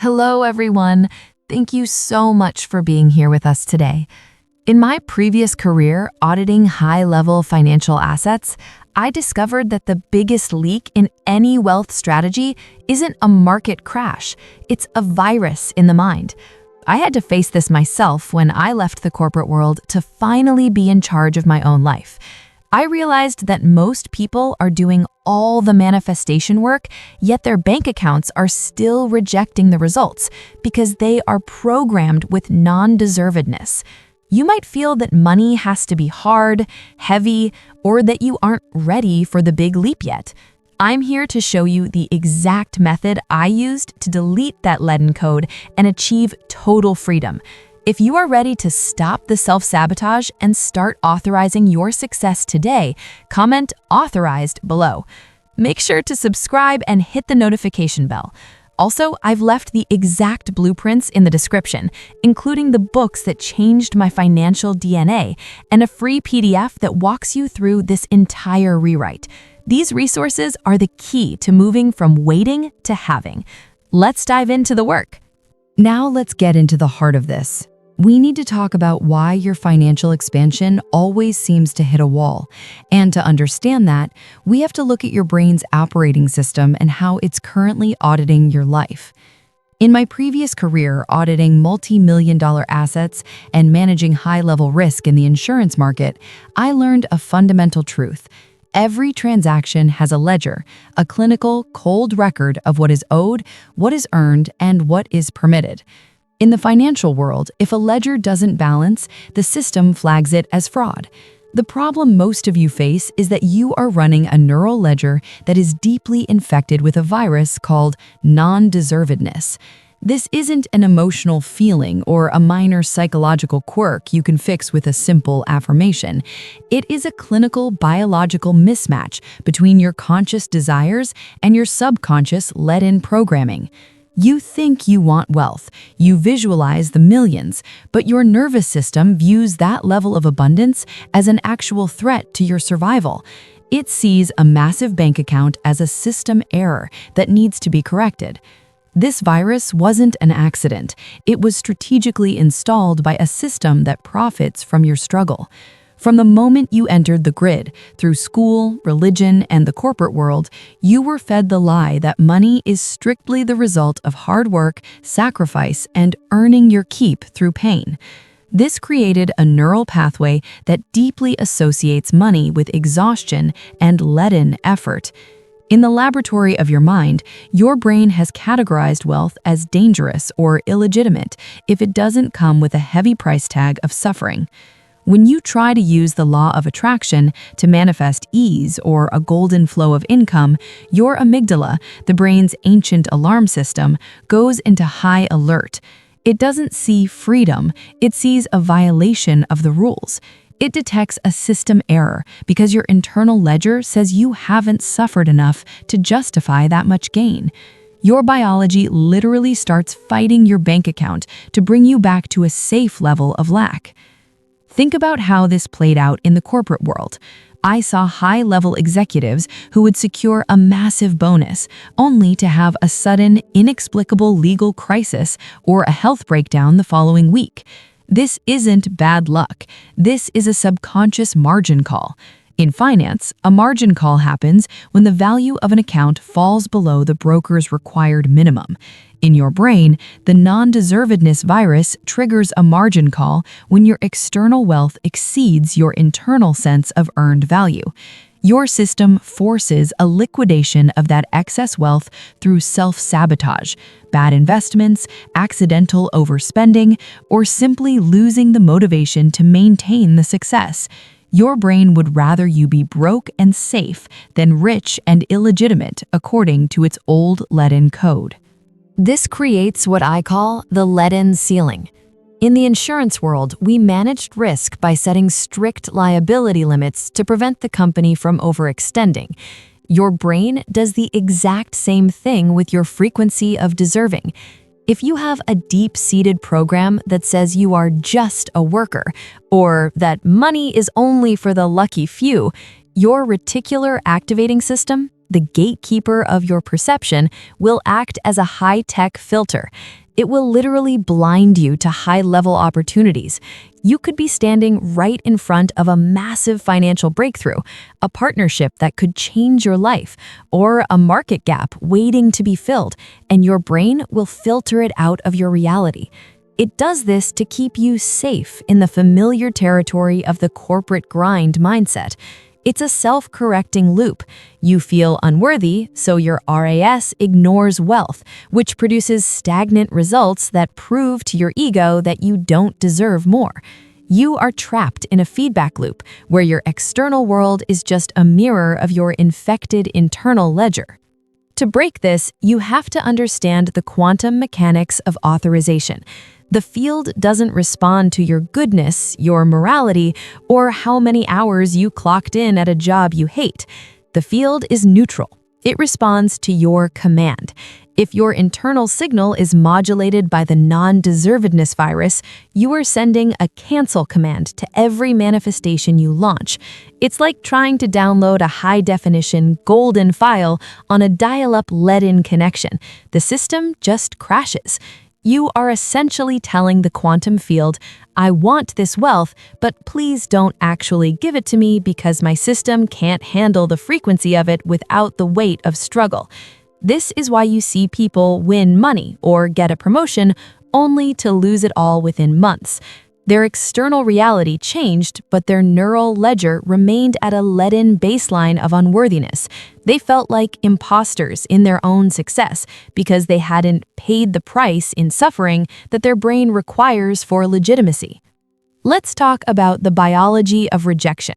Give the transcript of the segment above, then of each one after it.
Hello, everyone. Thank you so much for being here with us today. In my previous career auditing high-level financial assets, I discovered that the biggest leak in any wealth strategy isn't a market crash, it's a virus in the mind. I had to face this myself when I left the corporate world to finally be in charge of my own life. I realized that most people are doing all the manifestation work, yet their bank accounts are still rejecting the results because they are programmed with non-deservedness. You might feel that money has to be hard, heavy, or that you aren't ready for the big leap yet. I'm here to show you the exact method I used to delete that leaden code and achieve total freedom. If you are ready to stop the self-sabotage and start authorizing your success today, comment authorized below. Make sure to subscribe and hit the notification bell. Also, I've left the exact blueprints in the description, including the books that changed my financial DNA and a free PDF that walks you through this entire rewrite. These resources are the key to moving from waiting to having. Let's dive into the work. Now let's get into the heart of this. We need to talk about why your financial expansion always seems to hit a wall. And to understand that, we have to look at your brain's operating system and how it's currently auditing your life. In my previous career auditing multi-million-dollar assets and managing high-level risk in the insurance market, I learned a fundamental truth. Every transaction has a ledger, a clinical, cold record of what is owed, what is earned, and what is permitted. In the financial world, if a ledger doesn't balance, the system flags it as fraud. The problem most of you face is that you are running a neural ledger that is deeply infected with a virus called non-deservedness. This isn't an emotional feeling or a minor psychological quirk you can fix with a simple affirmation. It is a clinical biological mismatch between your conscious desires and your subconscious lead-in programming. You think you want wealth, you visualize the millions, but your nervous system views that level of abundance as an actual threat to your survival. It sees a massive bank account as a system error that needs to be corrected. This virus wasn't an accident. It was strategically installed by a system that profits from your struggle. From the moment you entered the grid, through school, religion, and the corporate world, you were fed the lie that money is strictly the result of hard work, sacrifice, and earning your keep through pain. This created a neural pathway that deeply associates money with exhaustion and leaden effort. In the laboratory of your mind, your brain has categorized wealth as dangerous or illegitimate if it doesn't come with a heavy price tag of suffering. When you try to use the law of attraction to manifest ease or a golden flow of income, your amygdala, the brain's ancient alarm system, goes into high alert. It doesn't see freedom, it sees a violation of the rules. It detects a system error because your internal ledger says you haven't suffered enough to justify that much gain. Your biology literally starts fighting your bank account to bring you back to a safe level of lack. Think about how this played out in the corporate world. I saw high-level executives who would secure a massive bonus, only to have a sudden, inexplicable legal crisis or a health breakdown the following week. This isn't bad luck. This is a subconscious margin call. In finance, a margin call happens when the value of an account falls below the broker's required minimum. In your brain, the non-deservedness virus triggers a margin call when your external wealth exceeds your internal sense of earned value. Your system forces a liquidation of that excess wealth through self-sabotage, bad investments, accidental overspending, or simply losing the motivation to maintain the success. Your brain would rather you be broke and safe than rich and illegitimate according to its old leaden code. This creates what I call the leaden ceiling. In the insurance world, we managed risk by setting strict liability limits to prevent the company from overextending. Your brain does the exact same thing with your frequency of deserving. If you have a deep-seated program that says you are just a worker, or that money is only for the lucky few, your reticular activating system, the gatekeeper of your perception, will act as a high-tech filter. It will literally blind you to high-level opportunities. You could be standing right in front of a massive financial breakthrough, a partnership that could change your life, or a market gap waiting to be filled, and your brain will filter it out of your reality. It does this to keep you safe in the familiar territory of the corporate grind mindset. It's a self-correcting loop. You feel unworthy, so your RAS ignores wealth, which produces stagnant results that prove to your ego that you don't deserve more. You are trapped in a feedback loop where your external world is just a mirror of your infected internal ledger. To break this, you have to understand the quantum mechanics of authorization. The field doesn't respond to your goodness, your morality, or how many hours you clocked in at a job you hate. The field is neutral. It responds to your command. If your internal signal is modulated by the non-deservedness virus, you are sending a cancel command to every manifestation you launch. It's like trying to download a high-definition golden file on a dial-up leaden connection. The system just crashes. You are essentially telling the quantum field, I want this wealth, but please don't actually give it to me because my system can't handle the frequency of it without the weight of struggle. This is why you see people win money or get a promotion only to lose it all within months. Their external reality changed, but their neural ledger remained at a leaden baseline of unworthiness. They felt like imposters in their own success because they hadn't paid the price in suffering that their brain requires for legitimacy. Let's talk about the biology of rejection.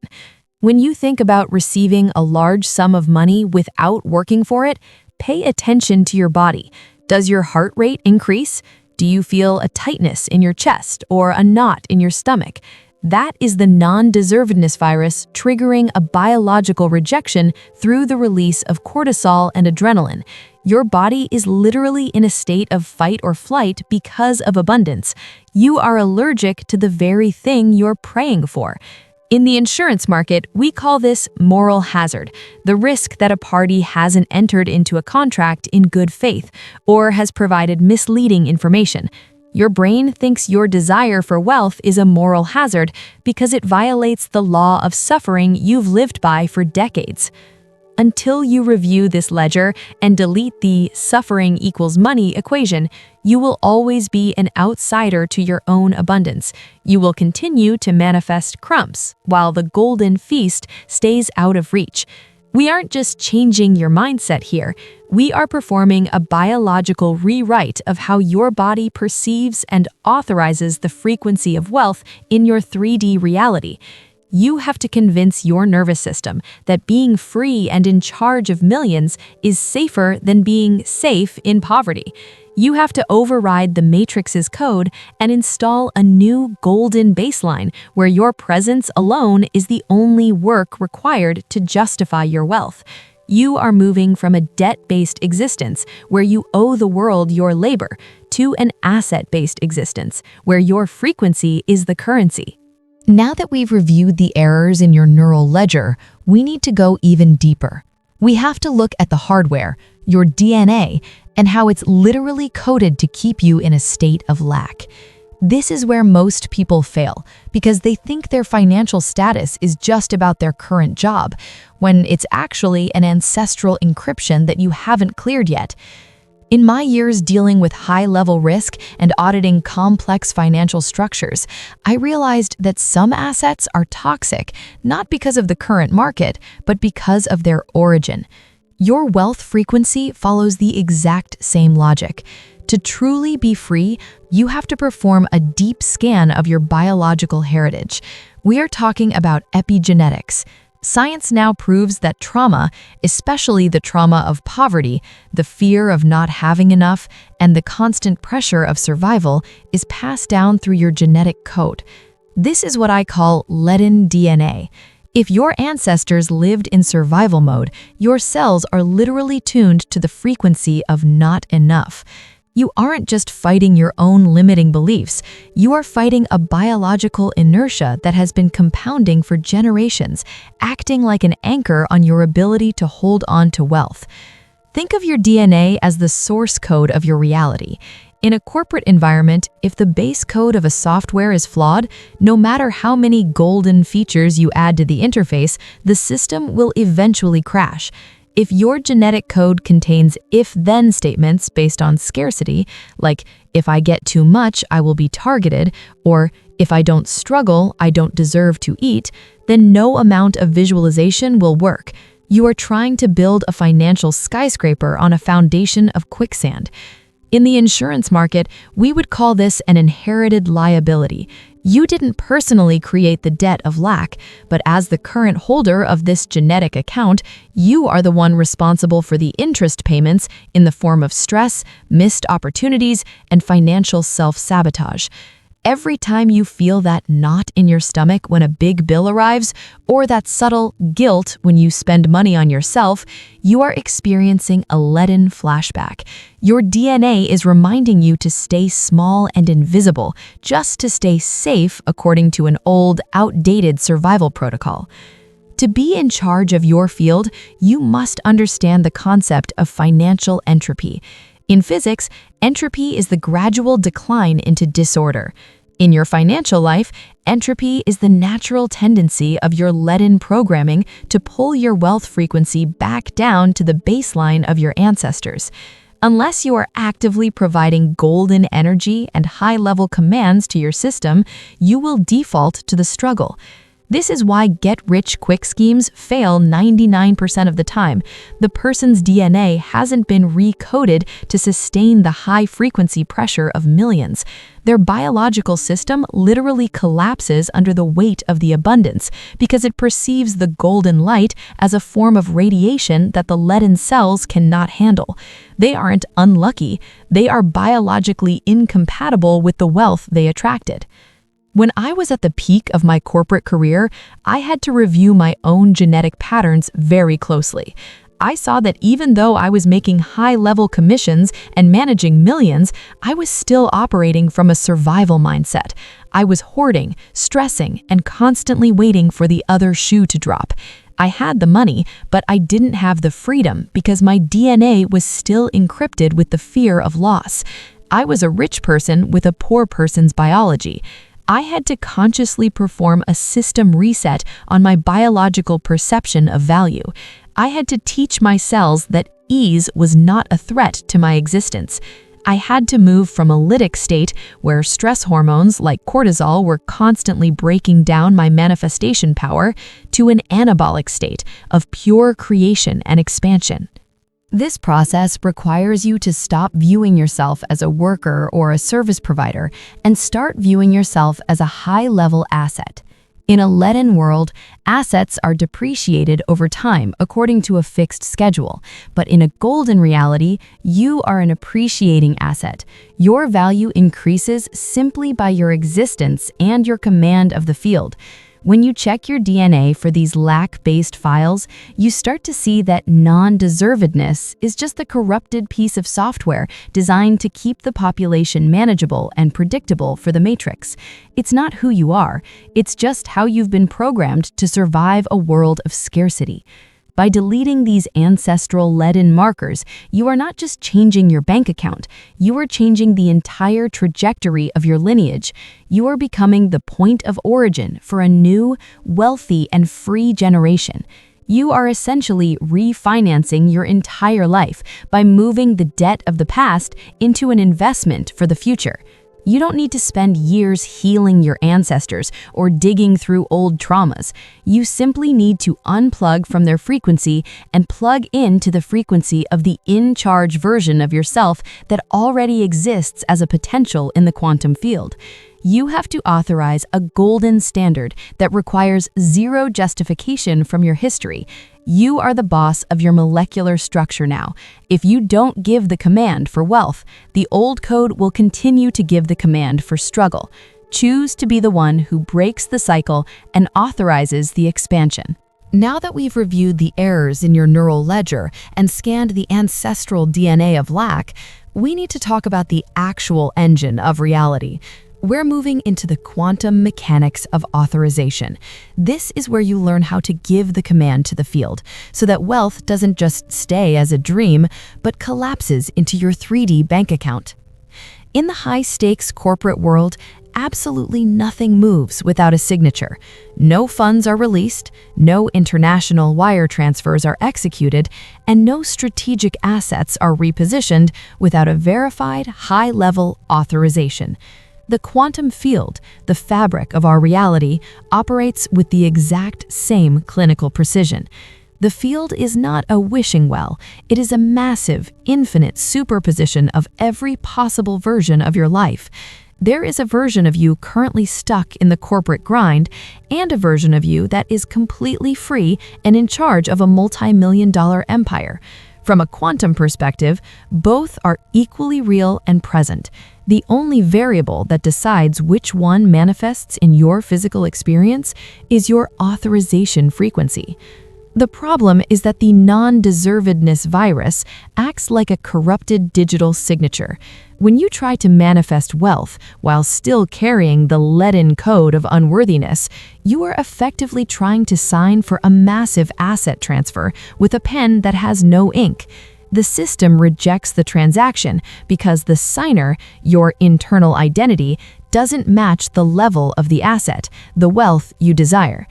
When you think about receiving a large sum of money without working for it, pay attention to your body. Does your heart rate increase? Do you feel a tightness in your chest or a knot in your stomach? That is the non-deservedness virus triggering a biological rejection through the release of cortisol and adrenaline. Your body is literally in a state of fight or flight because of abundance. You are allergic to the very thing you're praying for. In the insurance market, we call this moral hazard, the risk that a party hasn't entered into a contract in good faith or has provided misleading information. Your brain thinks your desire for wealth is a moral hazard because it violates the law of suffering you've lived by for decades. Until you review this ledger and delete the suffering equals money equation, you will always be an outsider to your own abundance. You will continue to manifest crumbs, while the golden feast stays out of reach. We aren't just changing your mindset here. We are performing a biological rewrite of how your body perceives and authorizes the frequency of wealth in your 3D reality. You have to convince your nervous system that being free and in charge of millions is safer than being safe in poverty. You have to override the Matrix's code and install a new golden baseline where your presence alone is the only work required to justify your wealth. You are moving from a debt-based existence where you owe the world your labor to an asset-based existence where your frequency is the currency. Now that we've reviewed the errors in your neural ledger, we need to go even deeper. We have to look at the hardware, your DNA, and how it's literally coded to keep you in a state of lack. This is where most people fail, because they think their financial status is just about their current job, when it's actually an ancestral encryption that you haven't cleared yet. In my years dealing with high-level risk and auditing complex financial structures, I realized that some assets are toxic, not because of the current market, but because of their origin. Your wealth frequency follows the exact same logic. To truly be free, you have to perform a deep scan of your biological heritage. We are talking about epigenetics. Science now proves that trauma, especially the trauma of poverty, the fear of not having enough, and the constant pressure of survival, is passed down through your genetic code. This is what I call leaden DNA. If your ancestors lived in survival mode, your cells are literally tuned to the frequency of not enough. You aren't just fighting your own limiting beliefs, you are fighting a biological inertia that has been compounding for generations, acting like an anchor on your ability to hold on to wealth. Think of your DNA as the source code of your reality. In a corporate environment, if the base code of a software is flawed, no matter how many golden features you add to the interface, the system will eventually crash. If your genetic code contains if-then statements based on scarcity, like if I get too much, I will be targeted, or if I don't struggle, I don't deserve to eat, then no amount of visualization will work. You are trying to build a financial skyscraper on a foundation of quicksand. In the insurance market, we would call this an inherited liability. You didn't personally create the debt of lack, but as the current holder of this genetic account, you are the one responsible for the interest payments in the form of stress, missed opportunities, and financial self-sabotage. Every time you feel that knot in your stomach when a big bill arrives, or that subtle guilt when you spend money on yourself, you are experiencing a leaden flashback. Your DNA is reminding you to stay small and invisible, just to stay safe according to an old, outdated survival protocol. To be in charge of your field, you must understand the concept of financial entropy. In physics, entropy is the gradual decline into disorder. In your financial life, entropy is the natural tendency of your leaden programming to pull your wealth frequency back down to the baseline of your ancestors. Unless you are actively providing golden energy and high-level commands to your system, you will default to the struggle. This is why get-rich-quick schemes fail 99% of the time. The person's DNA hasn't been recoded to sustain the high-frequency pressure of millions. Their biological system literally collapses under the weight of the abundance because it perceives the golden light as a form of radiation that the leaden cells cannot handle. They aren't unlucky, they are biologically incompatible with the wealth they attracted. When I was at the peak of my corporate career, I had to review my own genetic patterns very closely. I saw that even though I was making high-level commissions and managing millions, I was still operating from a survival mindset. I was hoarding, stressing, and constantly waiting for the other shoe to drop. I had the money, but I didn't have the freedom because my DNA was still encrypted with the fear of loss. I was a rich person with a poor person's biology. I had to consciously perform a system reset on my biological perception of value. I had to teach my cells that ease was not a threat to my existence. I had to move from a lytic state where stress hormones like cortisol were constantly breaking down my manifestation power to an anabolic state of pure creation and expansion. This process requires you to stop viewing yourself as a worker or a service provider and start viewing yourself as a high-level asset. In a leaden world, assets are depreciated over time according to a fixed schedule, but in a golden reality, you are an appreciating asset. Your value increases simply by your existence and your command of the field. When you check your DNA for these lack-based files, you start to see that non-deservedness is just the corrupted piece of software designed to keep the population manageable and predictable for the matrix. It's not who you are, it's just how you've been programmed to survive a world of scarcity. By deleting these ancestral leaden markers, you are not just changing your bank account, you are changing the entire trajectory of your lineage. You are becoming the point of origin for a new, wealthy, and free generation. You are essentially refinancing your entire life by moving the debt of the past into an investment for the future. You don't need to spend years healing your ancestors or digging through old traumas. You simply need to unplug from their frequency and plug into the frequency of the in-charge version of yourself that already exists as a potential in the quantum field. You have to authorize a golden standard that requires zero justification from your history. You are the boss of your molecular structure now. If you don't give the command for wealth, the old code will continue to give the command for struggle. Choose to be the one who breaks the cycle and authorizes the expansion. Now that we've reviewed the errors in your neural ledger and scanned the ancestral DNA of lack, we need to talk about the actual engine of reality. We're moving into the quantum mechanics of authorization. This is where you learn how to give the command to the field so that wealth doesn't just stay as a dream, but collapses into your 3D bank account. In the high-stakes corporate world, absolutely nothing moves without a signature. No funds are released, no international wire transfers are executed, and no strategic assets are repositioned without a verified high-level authorization. The quantum field, the fabric of our reality, operates with the exact same clinical precision. The field is not a wishing well, it is a massive, infinite superposition of every possible version of your life. There is a version of you currently stuck in the corporate grind, and a version of you that is completely free and in charge of a multi-million-dollar empire. From a quantum perspective, both are equally real and present. The only variable that decides which one manifests in your physical experience is your authorization frequency. The problem is that the non-deservedness virus acts like a corrupted digital signature. When you try to manifest wealth while still carrying the leaden code of unworthiness, you are effectively trying to sign for a massive asset transfer with a pen that has no ink. The system rejects the transaction because the signer, your internal identity, doesn't match the level of the asset, the wealth you desire.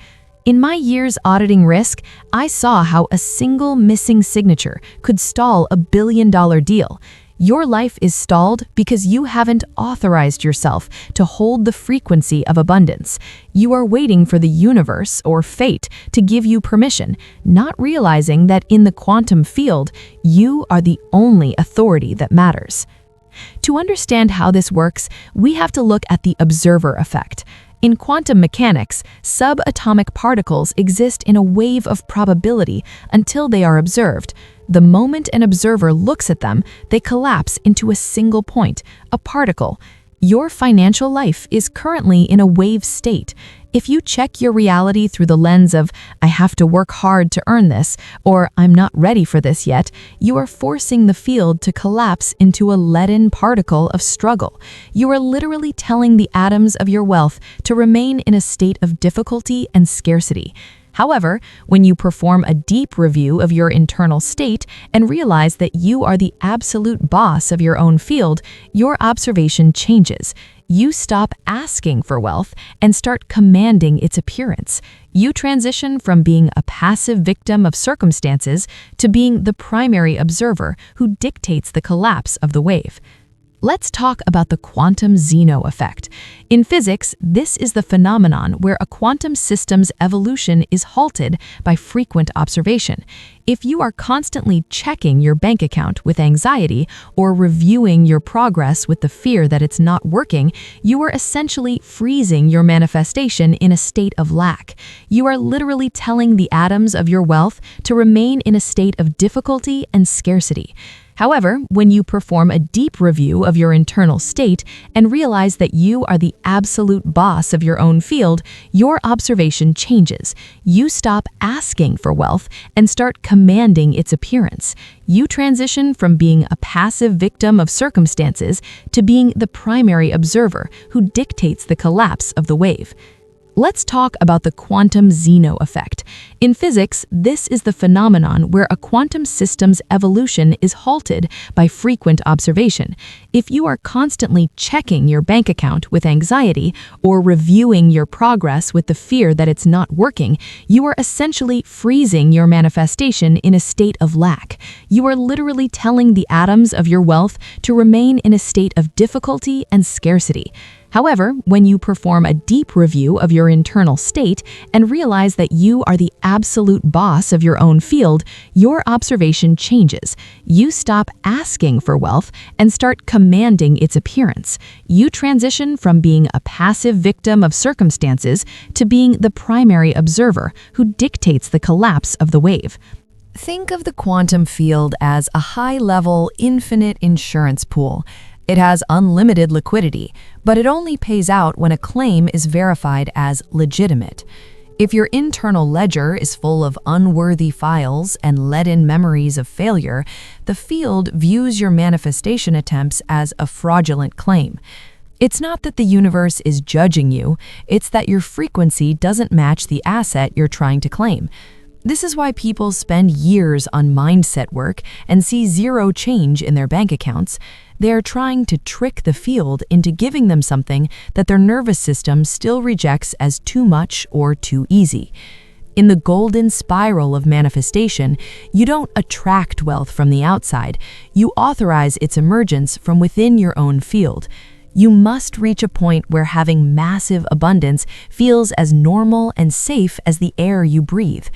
In my years auditing risk, I saw how a single missing signature could stall a billion-dollar deal. Your life is stalled because you haven't authorized yourself to hold the frequency of abundance. You are waiting for the universe or fate to give you permission, not realizing that in the quantum field, you are the only authority that matters. To understand how this works, we have to look at the observer effect. In quantum mechanics, subatomic particles exist in a wave of probability until they are observed. The moment an observer looks at them, they collapse into a single point, a particle. Your financial life is currently in a wave state. If you check your reality through the lens of, "I have to work hard to earn this," or "I'm not ready for this yet," you are forcing the field to collapse into a leaden particle of struggle. You are literally telling the atoms of your wealth to remain in a state of difficulty and scarcity. However, when you perform a deep review of your internal state and realize that you are the absolute boss of your own field, your observation changes. You stop asking for wealth and start commanding its appearance. You transition from being a passive victim of circumstances to being the primary observer who dictates the collapse of the wave. Let's talk about the quantum Zeno effect. In physics, this is the phenomenon where a quantum system's evolution is halted by frequent observation. If you are constantly checking your bank account with anxiety or reviewing your progress with the fear that it's not working, you are essentially freezing your manifestation in a state of lack. You are literally telling the atoms of your wealth to remain in a state of difficulty and scarcity. However, when you perform a deep review of your internal state and realize that you are the absolute boss of your own field, your observation changes. You stop asking for wealth and start commanding its appearance. You transition from being a passive victim of circumstances to being the primary observer who dictates the collapse of the wave. Let's talk about the quantum Zeno effect. In physics, this is the phenomenon where a quantum system's evolution is halted by frequent observation. If you are constantly checking your bank account with anxiety or reviewing your progress with the fear that it's not working, you are essentially freezing your manifestation in a state of lack. You are literally telling the atoms of your wealth to remain in a state of difficulty and scarcity. However, when you perform a deep review of your internal state and realize that you are the absolute boss of your own field, your observation changes. You stop asking for wealth and start commanding its appearance. You transition from being a passive victim of circumstances to being the primary observer who dictates the collapse of the wave. Think of the quantum field as a high-level, infinite insurance pool. It has unlimited liquidity, but it only pays out when a claim is verified as legitimate. If your internal ledger is full of unworthy files and leaden memories of failure, the field views your manifestation attempts as a fraudulent claim. It's not that the universe is judging you, it's that your frequency doesn't match the asset you're trying to claim. This is why people spend years on mindset work and see zero change in their bank accounts. They are trying to trick the field into giving them something that their nervous system still rejects as too much or too easy. In the golden spiral of manifestation, you don't attract wealth from the outside, you authorize its emergence from within your own field. You must reach a point where having massive abundance feels as normal and safe as the air you breathe.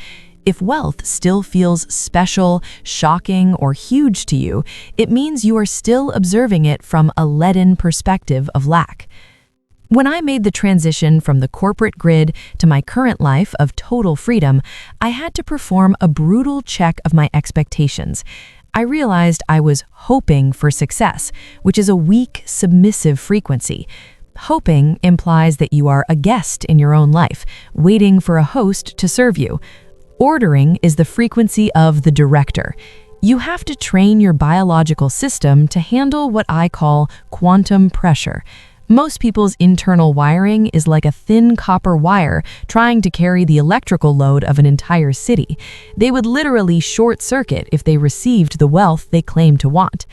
If wealth still feels special, shocking, or huge to you, it means you are still observing it from a leaden perspective of lack. When I made the transition from the corporate grid to my current life of total freedom, I had to perform a brutal check of my expectations. I realized I was hoping for success, which is a weak, submissive frequency. Hoping implies that you are a guest in your own life, waiting for a host to serve you. Ordering is the frequency of the director. You have to train your biological system to handle what I call quantum pressure. Most people's internal wiring is like a thin copper wire trying to carry the electrical load of an entire city. They would literally short circuit if they received the wealth they claim to want.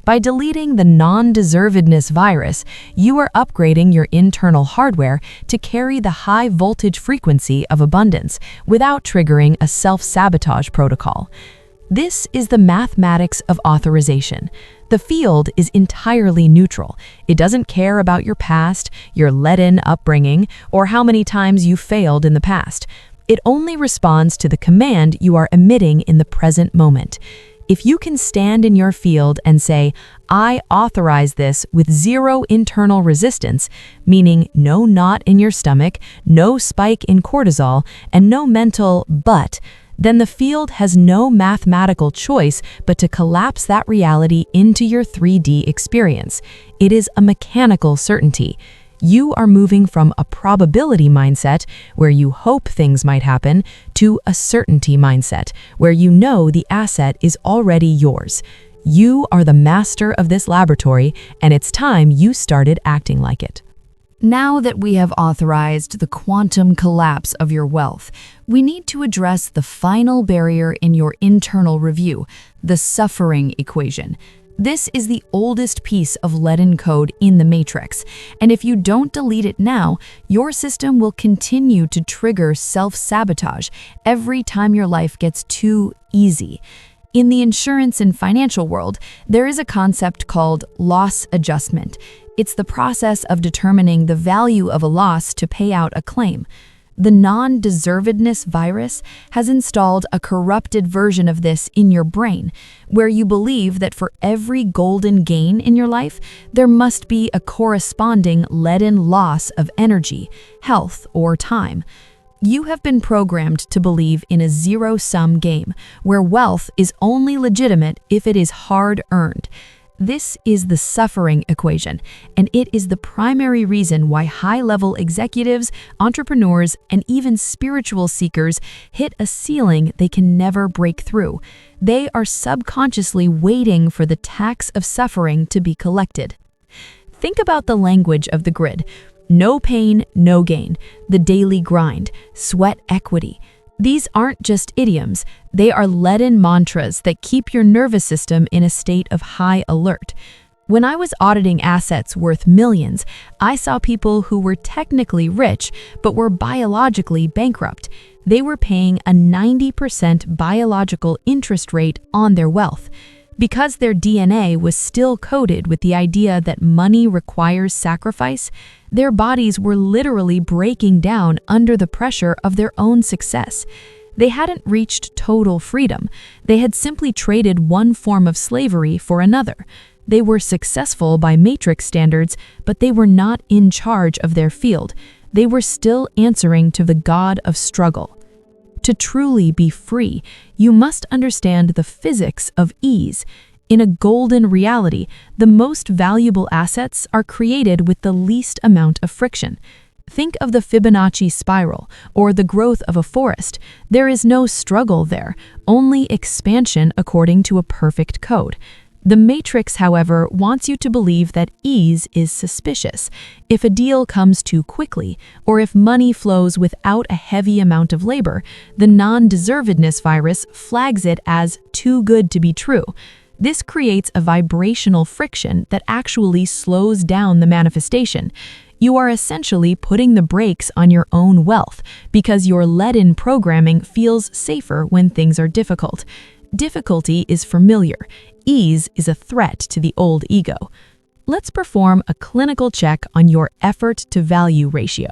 By deleting the non-deservedness virus, you are upgrading your internal hardware to carry the high voltage frequency of abundance without triggering a self-sabotage protocol. This is the mathematics of authorization. The field is entirely neutral. It doesn't care about your past, your leaden upbringing, or how many times you failed in the past. It only responds to the command you are emitting in the present moment. If you can stand in your field and say, I authorize this with zero internal resistance, meaning no knot in your stomach, no spike in cortisol, and no mental but, then the field has no mathematical choice but to collapse that reality into your 3D experience. It is a mechanical certainty. You are moving from a probability mindset, where you hope things might happen, to a certainty mindset, where you know the asset is already yours. You are the master of this laboratory, and it's time you started acting like it. Now that we have authorized the quantum collapse of your wealth, we need to address the final barrier in your internal review, the suffering equation. This is the oldest piece of leaden code in the matrix, and if you don't delete it now, your system will continue to trigger self-sabotage every time your life gets too easy. In the insurance and financial world, there is a concept called loss adjustment. It's the process of determining the value of a loss to pay out a claim. The non-deservedness virus has installed a corrupted version of this in your brain, where you believe that for every golden gain in your life, there must be a corresponding leaden loss of energy, health, or time. You have been programmed to believe in a zero-sum game, where wealth is only legitimate if it is hard-earned. This is the suffering equation, and it is the primary reason why high-level executives, entrepreneurs, and even spiritual seekers hit a ceiling they can never break through. They are subconsciously waiting for the tax of suffering to be collected. Think about the language of the grid. No pain, no gain. The daily grind. Sweat equity. These aren't just idioms, they are leaden mantras that keep your nervous system in a state of high alert. When I was auditing assets worth millions, I saw people who were technically rich but were biologically bankrupt. They were paying a 90% biological interest rate on their wealth. Because their DNA was still coded with the idea that money requires sacrifice, their bodies were literally breaking down under the pressure of their own success. They hadn't reached total freedom. They had simply traded one form of slavery for another. They were successful by matrix standards, but they were not in charge of their field. They were still answering to the god of struggle. To truly be free, you must understand the physics of ease. In a golden reality, the most valuable assets are created with the least amount of friction. Think of the Fibonacci spiral, or the growth of a forest. There is no struggle there, only expansion according to a perfect code. The Matrix, however, wants you to believe that ease is suspicious. If a deal comes too quickly, or if money flows without a heavy amount of labor, the non-deservedness virus flags it as too good to be true. This creates a vibrational friction that actually slows down the manifestation. You are essentially putting the brakes on your own wealth because your leaden programming feels safer when things are difficult. Difficulty is familiar. Ease is a threat to the old ego. Let's perform a clinical check on your effort-to-value ratio.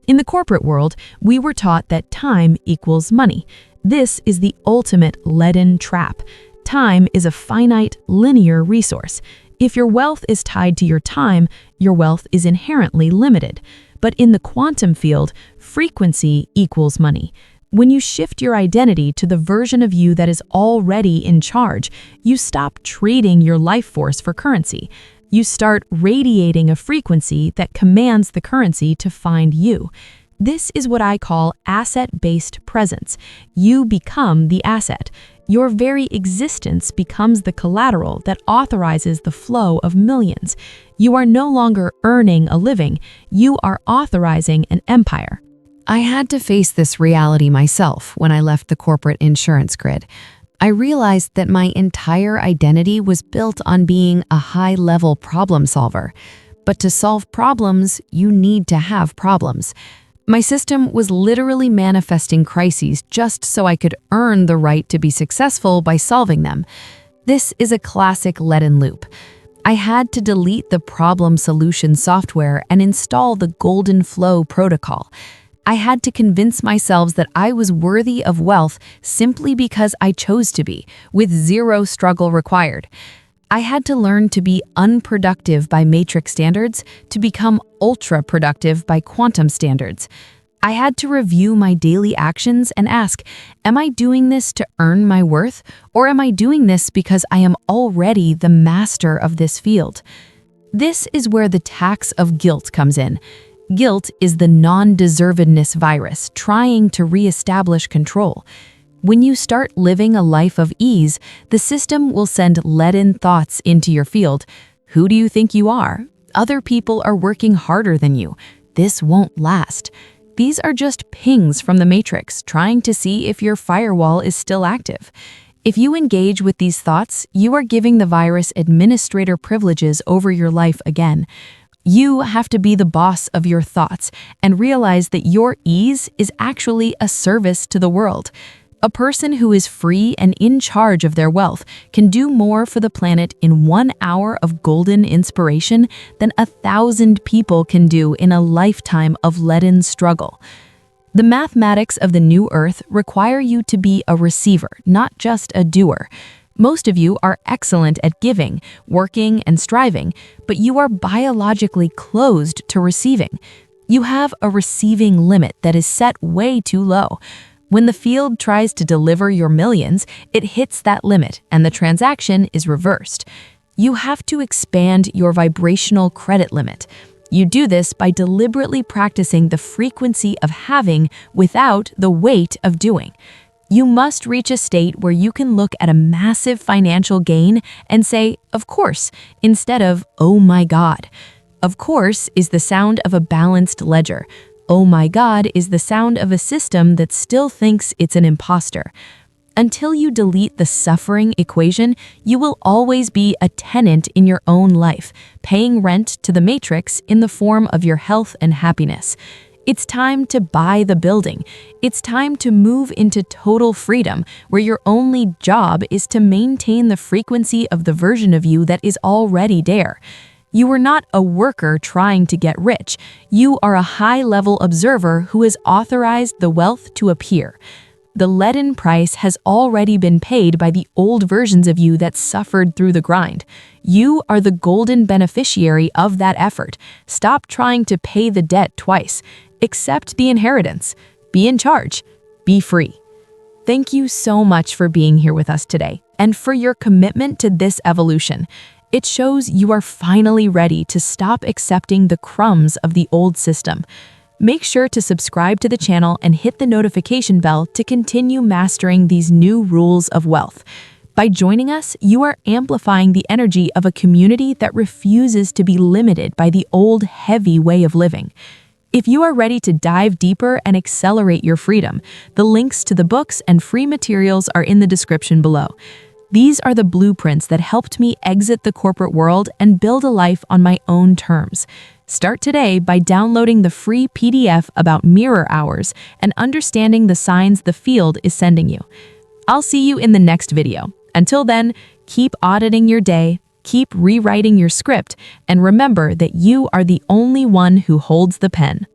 In the corporate world, we were taught that time equals money. This is the ultimate leaden trap. Time is a finite, linear resource. If your wealth is tied to your time, your wealth is inherently limited. But in the quantum field, frequency equals money. When you shift your identity to the version of you that is already in charge, you stop trading your life force for currency. You start radiating a frequency that commands the currency to find you. This is what I call asset-based presence. You become the asset. Your very existence becomes the collateral that authorizes the flow of millions. You are no longer earning a living, you are authorizing an empire. I had to face this reality myself when I left the corporate insurance grid. I realized that my entire identity was built on being a high-level problem solver. But to solve problems, you need to have problems. My system was literally manifesting crises just so I could earn the right to be successful by solving them. This is a classic leaden loop. I had to delete the problem solution software and install the golden flow protocol. I had to convince myself that I was worthy of wealth simply because I chose to be, with zero struggle required. I had to learn to be unproductive by matrix standards to become ultra-productive by quantum standards. I had to review my daily actions and ask, am I doing this to earn my worth, or am I doing this because I am already the master of this field? This is where the tax of guilt comes in. Guilt is the non-deservedness virus trying to reestablish control. When you start living a life of ease, the system will send leaden thoughts into your field. Who do you think you are? Other people are working harder than you. This won't last. These are just pings from the matrix trying to see if your firewall is still active. If you engage with these thoughts, you are giving the virus administrator privileges over your life again. You have to be the boss of your thoughts and realize that your ease is actually a service to the world. A person who is free and in charge of their wealth can do more for the planet in 1 hour of golden inspiration than 1,000 people can do in a lifetime of leaden struggle. The mathematics of the new earth require you to be a receiver, not just a doer. Most of you are excellent at giving, working, and striving, but you are biologically closed to receiving. You have a receiving limit that is set way too low. When the field tries to deliver your millions, it hits that limit and the transaction is reversed. You have to expand your vibrational credit limit. You do this by deliberately practicing the frequency of having without the weight of doing. You must reach a state where you can look at a massive financial gain and say, of course, instead of, oh my God. Of course is the sound of a balanced ledger. Oh my God is the sound of a system that still thinks it's an imposter. Until you delete the suffering equation, you will always be a tenant in your own life, paying rent to the matrix in the form of your health and happiness. It's time to buy the building. It's time to move into total freedom, where your only job is to maintain the frequency of the version of you that is already there. You are not a worker trying to get rich. You are a high-level observer who has authorized the wealth to appear. The leaden price has already been paid by the old versions of you that suffered through the grind. You are the golden beneficiary of that effort. Stop trying to pay the debt twice. Accept the inheritance. Be in charge. Be free. Thank you so much for being here with us today and for your commitment to this evolution. It shows you are finally ready to stop accepting the crumbs of the old system. Make sure to subscribe to the channel and hit the notification bell to continue mastering these new rules of wealth. By joining us, you are amplifying the energy of a community that refuses to be limited by the old, heavy way of living. If you are ready to dive deeper and accelerate your freedom, the links to the books and free materials are in the description below. These are the blueprints that helped me exit the corporate world and build a life on my own terms. Start today by downloading the free PDF about mirror hours and understanding the signs the field is sending you. I'll see you in the next video. Until then, keep auditing your day, keep rewriting your script, and remember that you are the only one who holds the pen.